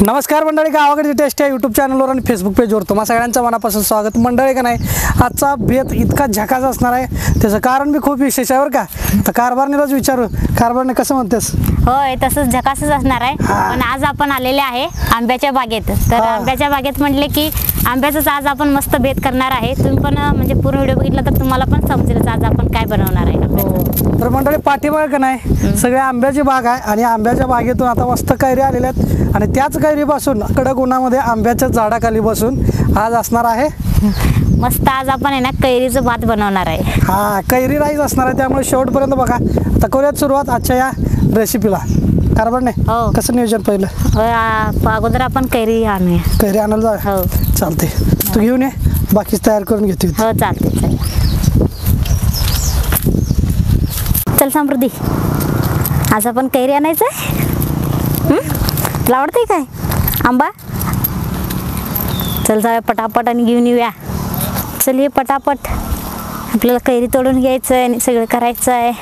नमस्कार मंडळी, गावाकडची टेस्ट या यूट्यूब चॅनलवर आणि फेसबुक पेजवर तुम्हा सगळ्यांचं मनापासून स्वागत. मंडळी का नाही, आजचा बेत इतका झकास असणार आहे, त्याचं कारण बी खूप विशेष आहे बरं का. तर कारभारणीलाच विचारू, कारभारने कसं म्हणतेस? होय, तसंच झकासच असणार आहे. पण आज आपण आलेले आहे आंब्याच्या बागेत. तर आंब्याच्या बागेत म्हटले की आंब्याचंच आज आपण मस्त बेत करणार आहे. तुम्ही पण म्हणजे पूर्ण व्हिडिओ बघितला तर तुम्हाला पण समजेल आज आपण काय बनवणार आहे. तर मंडळी पाठीमागे का नाही सगळे आंब्याची बाग आहे आणि आंब्याच्या बागेतून आता मस्त कैरी आलेल्या आहेत आणि त्याच कैरीपासून कडक उन्हामध्ये आंब्याच्या झाडाखाली बसून आज असणार आहे मस्त. आज आपण आहे ना कैरीचं भात बनवणार आहे. हा, कैरी राईस असणार आहे, त्यामुळे शेवटपर्यंत बघा. आता करूयात सुरुवात आजच्या या रेसिपीला. कारभारने हो, कसं नियोजन पहिलं? अगोदर आपण कैरी आणूया. कैरी आणायला जा. हो चालते, तू घेऊन ये, बाकीच तयार करून घेते. हो चालते. चल समृद्धी, आज आपण कैरी आणायचं आहे. तुला आवडते काय आंबा? चल जाऊया पटापट आणि घेऊन येऊया. चल ये पटापट, आपल्याला कैरी तोडून घ्यायचं आहे आणि सगळं करायचं आहे.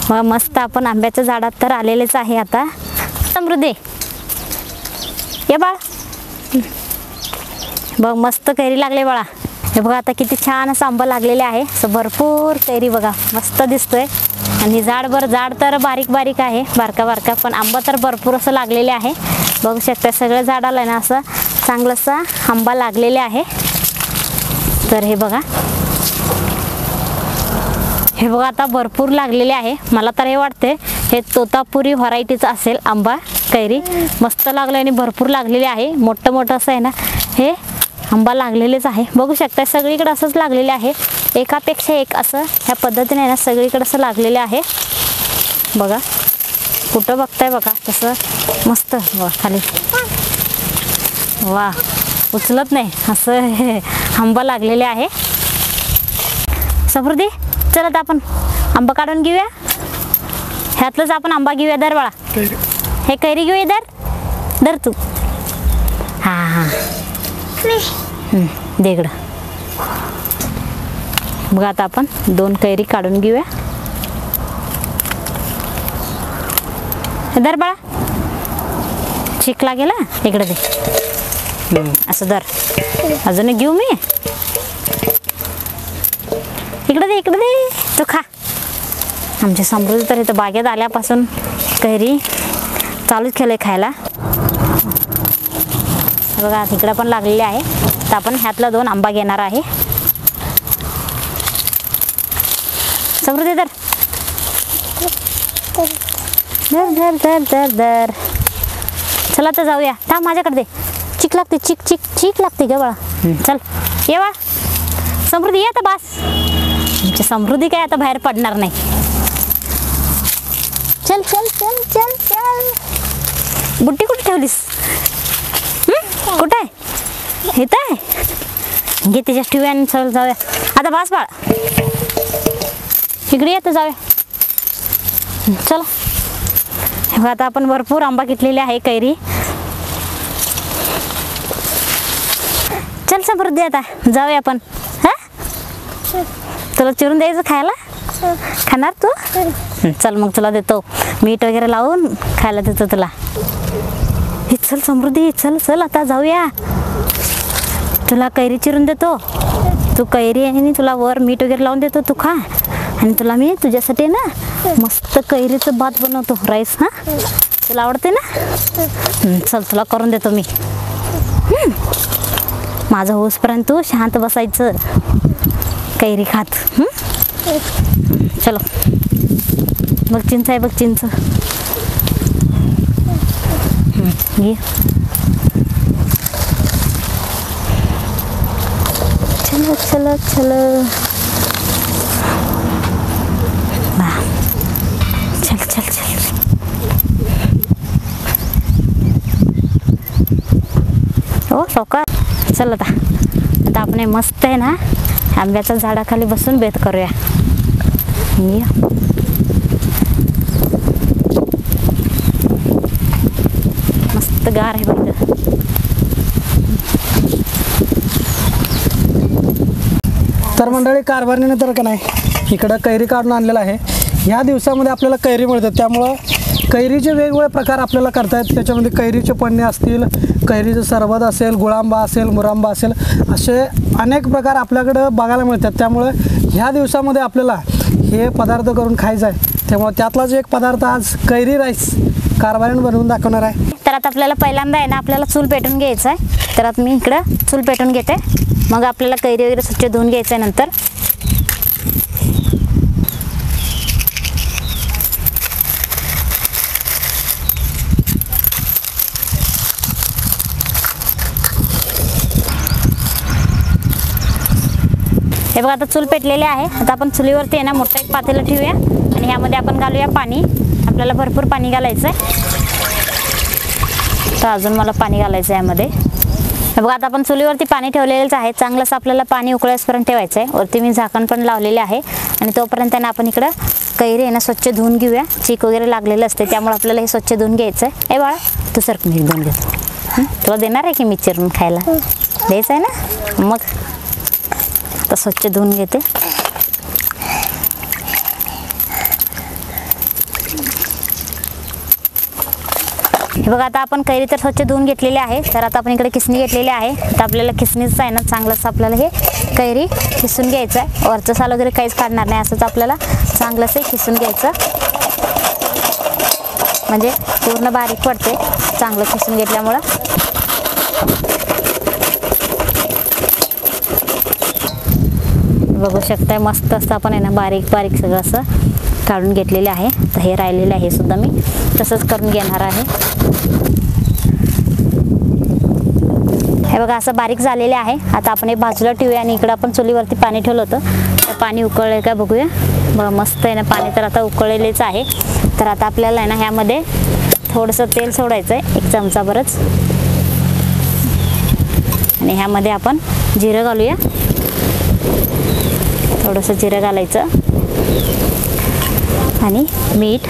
मग मस्त आपण आंब्याच्या झाडात तर आलेलेच आहे. आता समृद्धी ये बाळ, बघ मस्त कैरी लागले बाळा. हे बघा आता किती छान असं आंबा लागलेले आहे. असं भरपूर कैरी बघा मस्त दिसतोय. आणि झाड तर बारीक बारीक आहे, बारका पण आंबा तर भरपूर असं लागलेले आहे. बघू शकता सगळं झाडाला ना असं चांगलंसा आंबा लागलेले आहे. तर हे बघा आता भरपूर लागलेले आहे. मला तर हे वाटते हे तोतापुरी व्हरायटीचं असेल आंबा. कैरी मस्त लागले आणि भरपूर लागलेले आहे. मोठं असं आहे ना हे आंबा लागलेलेच आहे. बघू शकता सगळीकडे असंच लागलेले आहे, एकापेक्षा एक असं ह्या पद्धतीने ना सगळीकडे असं लागलेले आहे. बघा कुठं बघताय बघा तसं मस्त बघा खाली. वा, उचलत नाही असं हे आंबा लागलेले आहे. समृद्धी चल आता आपण आंबा काढून घेऊया. ह्यातलंच आपण आंबा घेऊया. दर बाळा, हे कैरी घेऊया. दर तू. हां दे इकडं. बघा आता आपण 2 कैरी काढून घेऊया. दर बाळा, चिक लागेल इकडे दे. असं दर. अजून घेऊ मी. इकडे दे तू खा. आमच्या समृद्धी तर इथं बागेत आल्यापासून कैरी चालूच केलंय खायला. बघा तिकडं पण लागलेले आहे. तर आपण ह्यातला 2 आंबा घेणार आहे. समृद्धी दर. चला तर जाऊया. थांब माझ्याकडे दे. चिक लागते, चिक लागते ग बाळा. चल ये बाळा. समृद्धी ये आता बास. आमची समृद्धी काय आता बाहेर पडणार नाही. चल बुट्टी कुठे ठेवलीस? कुठं आहे? इथं आहे. घे त्याच्या ठेवूया आणि चल जाऊया आता. बास बाळा, इकडे येतं जाऊया. चला बघा आता आपण भरपूर आंबा घेतलेले आहे कैरी. चल समृद्धी आता जाऊया आपण. तुला चिरून द्यायचं खायला? खाणार तू? चल मग तुला देतो, मीठ वगैरे लावून खायला देतो तुला. चल समृद्धी, चल आता जाऊया. तुला कैरी चिरून देतो, तू कैरी आहे आणि तुला वर मीठ वगैरे लावून देतो, तू खा. आणि तुला मी तुझ्यासाठी ना मस्त कैरीचं भात बनवतो, राईस. तुला आवडते ना? चल तुला करून देतो मी. माझं होसपर्यंत तू शांत बसायचं कैरी खात. चलो बघ चिंच आहे, बघ चिंच घे. चलो चल. हो सावकार. चल आता आपण मस्त आहे ना आंब्याच्या झाडाखाली बसून बेत करूया. मस्त गार आहे बघ. तर मंडळी कारभारणीने तर का नाही इकडं कैरी काढून आणलेला आहे. ह्या दिवसामध्ये आपल्याला कैरी मिळतात, त्यामुळं कैरीचे वेगवेगळे प्रकार आपल्याला करता येतात. त्याच्यामध्ये कैरीचे पन्ने असतील, कैरीचं सरबत असेल, गुळांबा असेल, मुरांबा असेल, असे अनेक प्रकार आपल्याकडं बघायला मिळतात. त्यामुळं ह्या दिवसामध्ये आपल्याला हे पदार्थ करून खायचं आहे. त्यामुळे त्यातलाच एक पदार्थ आज कैरी राईस कारभारीण बनवून दाखवणार आहे. तर आता आपल्याला पहिल्यांदा आहे ना आपल्याला चूल पेटून घ्यायचं आहे. तर आता मी इकडं चूल पेटून घेते. मग आपल्याला कैरी वगैरे स्वच्छ धुवून घ्यायचं आहे नंतर. हे बघा आता चूल पेटलेले आहे. आता आपण चुलीवरती आहे ना मोठं एक पातेलं ठेवूया आणि ह्यामध्ये आपण घालूया पाणी. आपल्याला भरपूर पाणी घालायचं आहे. तर अजून मला पाणी घालायचं आहे यामध्ये. हे बघा आता आपण चुलीवरती पाणी ठेवलेलंच आहे. चांगलंच आपल्याला पाणी उकळेपर्यंत ठेवायचं आहे. वरती मी झाकण पण लावलेले आहे. आणि तोपर्यंत ना आपण इकडं कैरी आहे ना स्वच्छ धुवून घेऊया. चीक वगैरे लागलेलं असते त्यामुळे आपल्याला हे स्वच्छ धुवून घ्यायचं आहे. ए बाळा तू सरकून धुवून घेतो. तुला देणार आहे की मी चिरून खायला? द्यायचं आहे ना. मग आता स्वच्छ धुवून घेते. हे बघा आता आपण कैरी तर स्वच्छ धुवून घेतलेली आहे. तर आता आपण इकडे खिसणी घेतलेली आहे. तर आपल्याला खिसणीचं आहे ना चांगलंच आपल्याला हे कैरी खिसून घ्यायचं आहे. वरचं साल वगैरे काहीच काढणार नाही. असंच आपल्याला चांगलंच हे खिसून घ्यायचं म्हणजे पूर्ण बारीक पडते चांगलं खिसून घेतल्यामुळं. बघू शकताय मस्त असं आपण आहे ना बारीक बारीक सगळं असं काढून घेतलेले आहे. तर हे राहिलेले आहे सुद्धा मी तसंच करून घेणार आहे. हे बघा असं बारीक झालेले आहे. आता आपण हे बाजूला ठेवूया आणि इकडं आपण चुलीवरती पाणी ठेवलं होतं. तर पाणी उकळलं का बघूया. बघा मस्त आहे ना पाणी तर आता उकळलेलेच आहे. तर आता आपल्याला आहे ना ह्यामध्ये थोडंसं तेल सोडायचं आहे 1 चमचा बरंच. आणि ह्यामध्ये आपण जिरं घालूया. थोडंसं जिरं घालायचं आणि मीठ.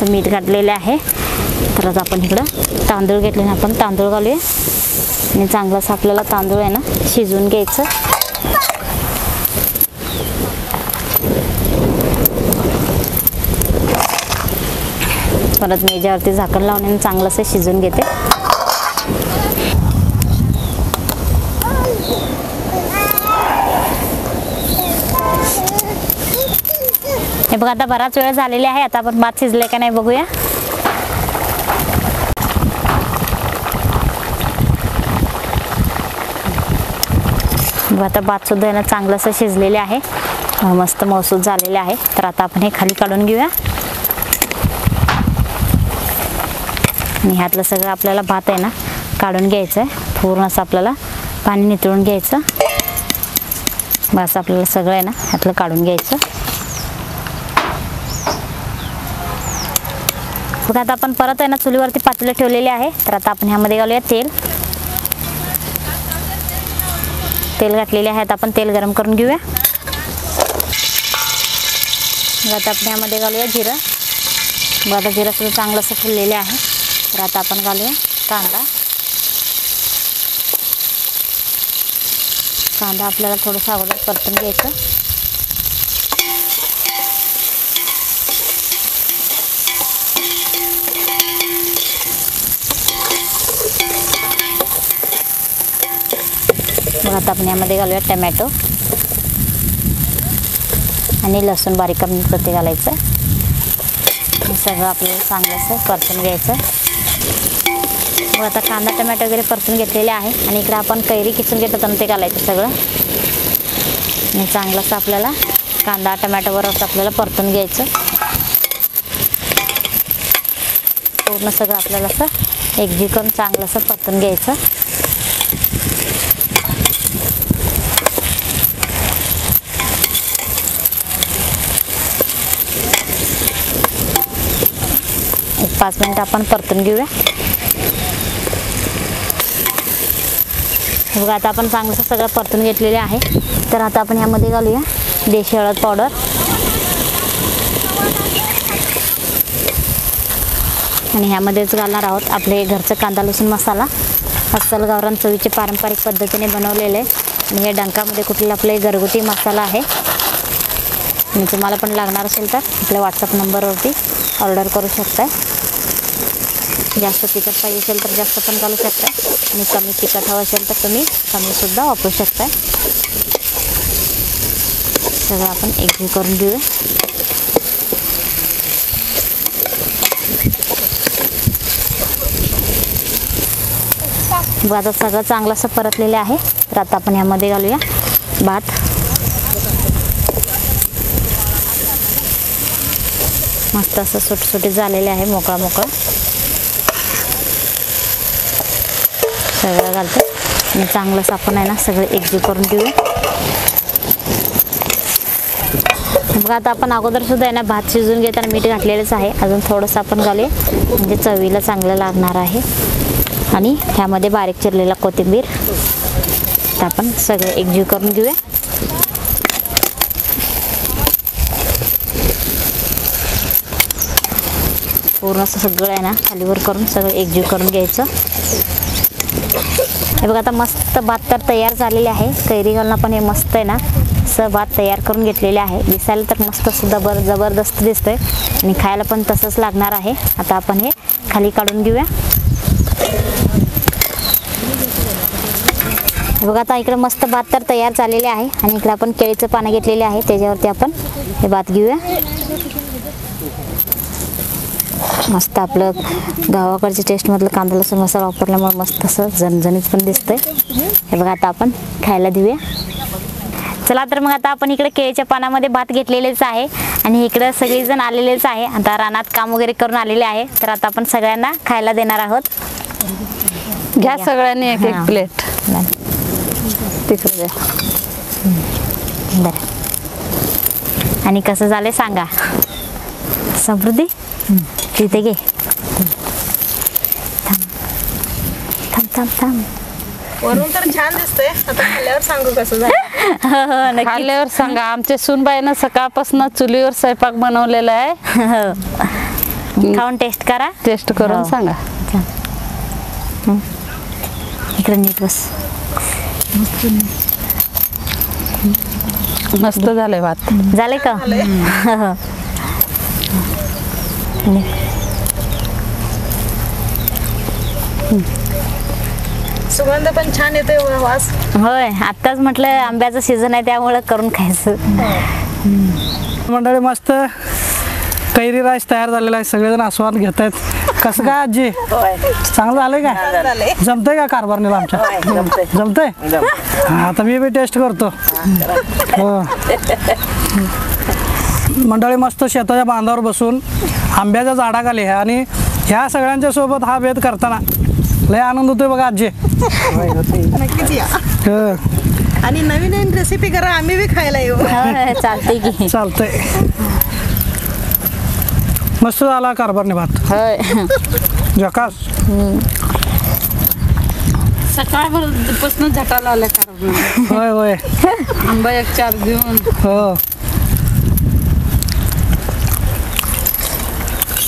तर मीठ घातलेलं आहे. तर आता आपण इकडं तांदूळ घेतले ना आपण तांदूळ घालूया आणि चांगलंच आपल्याला तांदूळ आहे ना शिजवून घ्यायचं. परत मी याच्यावरती झाकण लावून चांगलंसं शिजवून घेते. हे बघा आता बराच वेळ झालेला आहे. आता आपण भात शिजले का नाही बघूया. बघा आता भात सुद्धा आहे ना चांगलंसं शिजलेले आहे. मस्त मौसूद झालेले आहे. तर आता आपण हे खाली काढून घेऊया आणि ह्यातलं सगळं आपल्याला भात आहे ना काढून घ्यायचं आहे. पूर्ण असं आपल्याला पाणी नितळून घ्यायचं. बस आपल्याला सगळं आहे ना ह्यातलं काढून घ्यायचं. बघा आता आपण परत आहे ना चुलीवरती पातेलं ठेवलेले आहे. तर आता आपण ह्यामध्ये घालूया तेल. तेल घातलेले आहे. आता आपण तेल गरम करून घेऊया. बघा आता आपण ह्यामध्ये घालूया जिरं. बघा आता जिरं सुद्धा चांगलं असं फुललेले आहे. तर आता आपण घालूया कांदा. कांदा आपल्याला थोडंसं अगोदर परतून घ्यायचं. मग आता आपण यामध्ये घालूया टमॅटो आणि लसूण बारीक करून ते घालायचं. हे सगळं आपल्याला चांगलंसं परतून घ्यायचं. मग आता कांदा टमॅटो वगैरे परतून घेतलेले आहे आणि इकडे आपण कैरी खिसून घेतो ते घालायचं सगळं. आणि चांगलंसं आपल्याला कांदा टमॅटोवरच आपल्याला परतून घ्यायचं. पूर्ण सगळं आपल्याला असं एकजीव करून चांगलंसं परतून घ्यायचं. एक 5 मिनिट आपण परतून घेऊया. बघा आता आपण चांगलं सगळं परतून घेतलेले आहे. तर आता आपण ह्यामध्ये घालूया देशी हळद पावडर आणि ह्यामध्येच घालणार आहोत आपले घरचं कांदा लसूण मसाला. अस्सल गावरान चवीचे पारंपरिक पद्धतीने बनवलेले आणि हे डंकामध्ये कुठले आपले घरगुती मसाला आहे. आणि तुम्हाला पण लागणार असेल तर आपल्या व्हॉट्सअप नंबरवरती ऑर्डर करू शकताय. जास्त तिखट पाहिजे असेल तर जास्त पण घालू शकता आणि कमी तिखट हवं असेल तर तुम्ही कमीसुद्धा वापरू शकता. सगळं आपण एकजीव करून घेऊया. आता सगळं चांगलं असं परतलेलं आहे. तर आता आपण यामध्ये घालूया भात. मस्त असं सुटसुटीत झालेले आहे, मोकळा मोकळा. सगळं घालतो आणि चांगलंच आपण आहे ना सगळं एकजीव करून घेऊया. बघा आता आपण अगोदर सुद्धा आहे ना भात शिजून घेताना मीठ घातलेलंच आहे. अजून थोडंसं आपण घालूया म्हणजे चवीला चांगलं लागणार आहे. आणि ह्यामध्ये बारीक चिरलेला कोथिंबीर. तर आपण सगळं एकजीव करून घेऊया. पूर्ण असं सगळं आहे ना खालीवर करून सगळं एकजीव करून घ्यायचं. हे बघा आता मस्त भात तर तयार झालेले आहे. कैरी घालून पण हे मस्त आहे ना असं भात तयार करून घेतलेले आहे. दिसायला तर मस्त सुद्धा जबरदस्त दिसतंय आणि खायला पण तसंच लागणार आहे. आता आपण हे खाली काढून घेऊया. बघा आता इकडे मस्त भात तर तयार झालेले आहे आणि इकडे आपण केळीचं पानं घेतलेले आहे. त्याच्यावरती आपण हे भात घेऊया. मस्त आपलं गावाकडच्या टेस्टमधलं कांदा लसूण मसाला वापरल्यामुळे मस्त असं झणझणीत पण दिसतंय. हे बघा आता आपण खायला देऊया. चला तर मग आता आपण इकडे केळीच्या पानामध्ये भात घेतलेलेच आहे आणि इकडे सगळेजण आलेलेच आहे. आता रानात काम वगैरे करून आलेले आहे. तर आता आपण सगळ्यांना खायला देणार आहोत. घ्या सगळ्यांनी एक एक प्लेट. तिकडे बरं. आणि कसं झालं सांगा समृद्धी. तिथे घे. थांब थांब थांब. वरून तर छान दिसतंय. आता खाल्ल्यावर सांगू कसं झालं. नक्की. खाल्ल्यावर सांगा. आमच्या सूनबाईनं सकाळपासून चुलीवर स्वयंपाक बनवलेला आहे. खाऊन टेस्ट करा. टेस्ट करून हो. सांगा. इकडे नीट बस. मस्त झालंय भात. झाले का. सुगंध पण छान येतोय, वास. होय आत्ताच म्हटलं आंब्याचं सीझन आहे त्यामुळं करून खायचं. मंडळी मस्त कैरी राईस तयार झालेला आहे. सगळेजण आस्वाद घेत आहेत. कसं काय आजी चांगलं झालंय का. जमतंय का कारभारणीला आमच्या. जमतंय. हा आता मी बी टेस्ट करतो. हो मंडळी मस्त शेताच्या बांधावर बसून आंब्याच्या झाडाखाली आणि ह्या सगळ्यांच्या सोबत हा भेद करताना लय आनंद होतोय बघा आजी. नक्कीच या. आणि नवीन नवीन रेसिपी करा, आम्ही बी खायला येऊ. चालतंय की. चालतंय. मस्त झाला कारभारने भात. होय. जकास. सकाळपासून झटाला आल्या कारभार. होय होय. आंबा एक 4 घेऊन. हो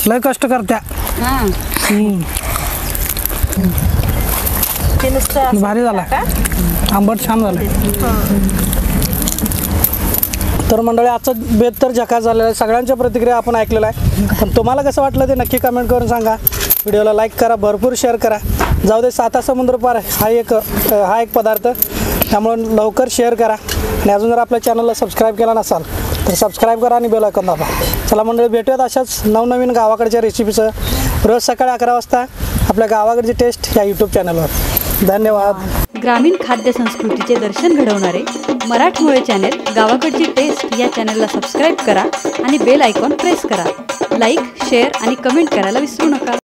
लय कष्ट करत्या. भारी झाला. आंबट छान झालं. तर मंडळी आजचा बेत तर झकास झालेला आहे. सगळ्यांच्या प्रतिक्रिया आपण ऐकलेल्या आहे. पण तुम्हाला कसं वाटलं ते नक्की कमेंट करून सांगा. व्हिडिओला लाईक करा, भरपूर शेअर करा. जाऊ दे 7 समुद्र पार हा एक पदार्थ, त्यामुळं लवकर शेअर करा. आणि अजून जर आपल्या चॅनलला सबस्क्राईब केला नसाल तर सबस्क्राईब करा आणि बेल आयकॉन दाबा. चला मंडळी भेटूयात अशाच नवनवीन गावाकडच्या रेसिपीचं रोज सकाळी 11 वाजता आपल्या गावाकडची टेस्ट या यूट्यूब चॅनलवर. धन्यवाद. ग्रामीण खाद्य संस्कृतीचे दर्शन घडवणारे मराठमोळे चॅनेल गावाकडची टेस्ट या चॅनलला सबस्क्राईब करा आणि बेल आयकॉन प्रेस करा. लाईक, शेअर आणि कमेंट करायला विसरू नका.